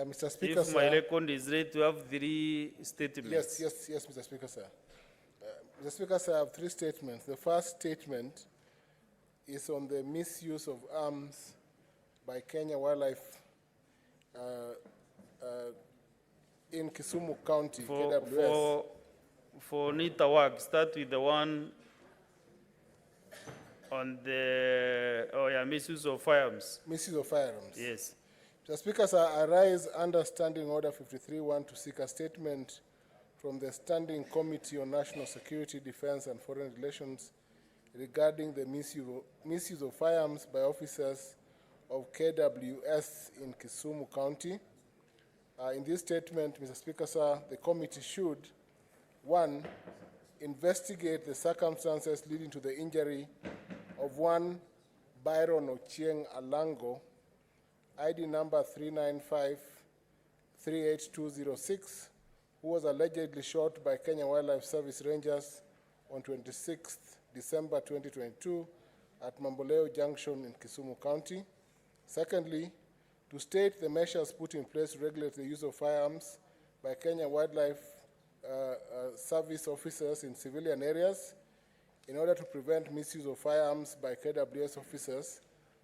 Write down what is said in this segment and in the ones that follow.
Mr. Speaker, If my sir. record is right, to have 3 statements. Yes, Mr. Speaker, sir. Mr. Speaker, sir, I have 3 statements. The first statement is on the misuse of arms by Kenya Wildlife in Kisumu County, KWS. For NITA work, start with the one on the misuse of firearms. Misuse of firearms. Yes. Mr. Speaker, sir, I rise under Standing Order 53-1 to seek a statement from the Standing Committee on National Security, Defense and Foreign Relations regarding the misuse of firearms by officers of KWS in Kisumu County. In this statement, Mr. Speaker, sir, the committee should, 1, investigate the circumstances leading to the injury of one Byron Ochieng Alango, ID number 395-38206, who was allegedly shot by Kenya Wildlife Service Rangers on 26th December 2022 at Mamboleo Junction in Kisumu County. Secondly, to state the measures put in place to regulate the use of firearms by Kenya Wildlife Service officers in civilian areas in order to prevent misuse of firearms by KWS officers.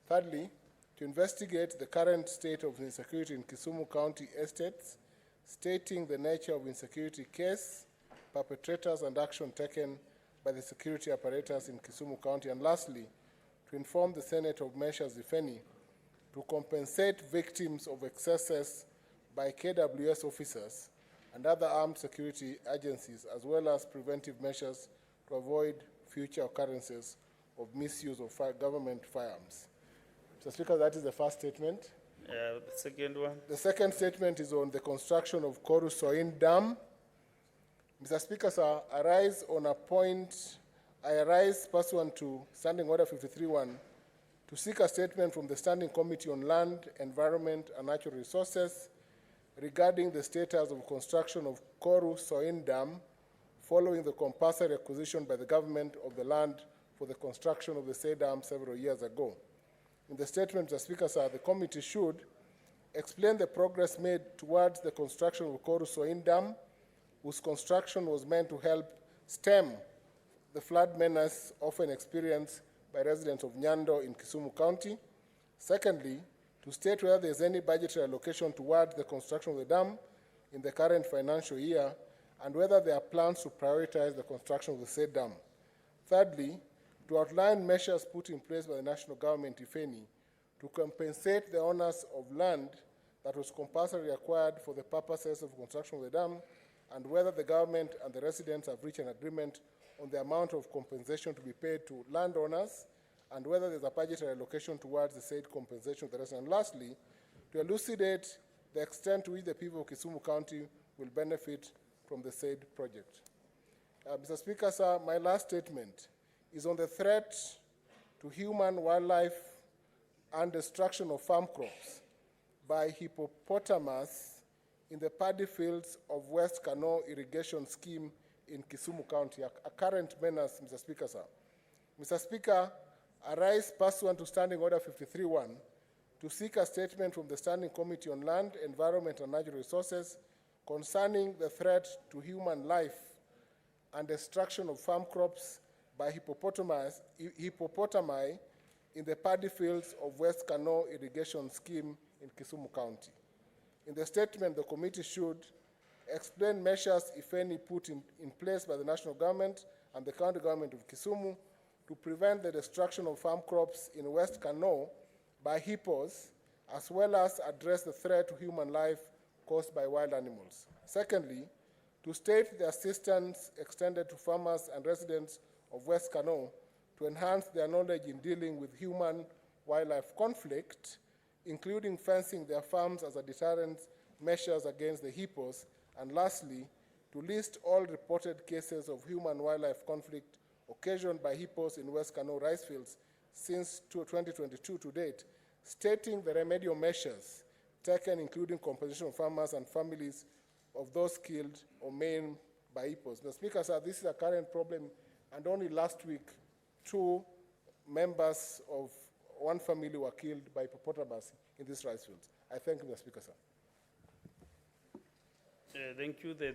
Thirdly, to investigate the current state of insecurity in Kisumu County estates, stating the nature of insecurity case, perpetrators, and action taken by the security apparatus in Kisumu County. And lastly, to inform the Senate of measures, if any, to compensate victims of excesses by KWS officers and other armed security agencies, as well as preventive measures to avoid future occurrences of misuse of government firearms. Mr. Speaker, that is the first statement. The second one. The second statement is on the construction of Koru Soin Dam. Mr. Speaker, sir, I arise pursuant to Standing Order 53-1 to seek a statement from the Standing Committee on Land, Environment and Natural Resources regarding the status of construction of Koru Soin Dam following the compulsory acquisition by the government of the land for the construction of the said dam several years ago. In the statement, Mr. Speaker, sir, the committee should explain the progress made towards the construction of Koru Soin Dam, whose construction was meant to help stem the flood menace often experienced by residents of Nyando in Kisumu County. Secondly, to state whether there is any budgetary allocation towards the construction of the dam in the current financial year, and whether there are plans to prioritize the construction of the said dam. Thirdly, to outline measures put in place by the national government, if any, to compensate the owners of land that was compulsorily acquired for the purposes of construction of the dam, and whether the government and the residents have reached an agreement on the amount of compensation to be paid to landowners, and whether there's a budgetary allocation towards the said compensation of the residents. And lastly, to elucidate the extent to which the people of Kisumu County will benefit from the said project. Mr. Speaker, sir, my last statement is on the threat to human, wildlife, and destruction of farm crops by hippopotamus in the paddy fields of West Kano Irrigation Scheme in Kisumu County, a current menace, Mr. Speaker, sir. Mr. Speaker, I rise pursuant to Standing Order 53-1 to seek a statement from the Standing Committee on Land, Environment and Natural Resources concerning the threat to human life and destruction of farm crops by hippopotami in the paddy fields of West Kano Irrigation Scheme in Kisumu County. In the statement, the committee should explain measures, if any, put in place by the national government and the county government of Kisumu to prevent the destruction of farm crops in West Kano by hippos, as well as address the threat to human life caused by wild animals. Secondly, to state the assistance extended to farmers and residents of West Kano to enhance their knowledge in dealing with human-wildlife conflict, including fencing their farms as a deterrent measures against the hippos. And lastly, to list all reported cases of human-wildlife conflict occasioned by hippos in West Kano rice fields since 2022 to date, stating the remedial measures taken, including compensation of farmers and families of those killed or maimed by hippos. Mr. Speaker, sir, this is a current problem, and only last week, 2 members of one family were killed by hippopotamus in these rice fields. I thank you, Mr. Speaker, sir. Thank you. The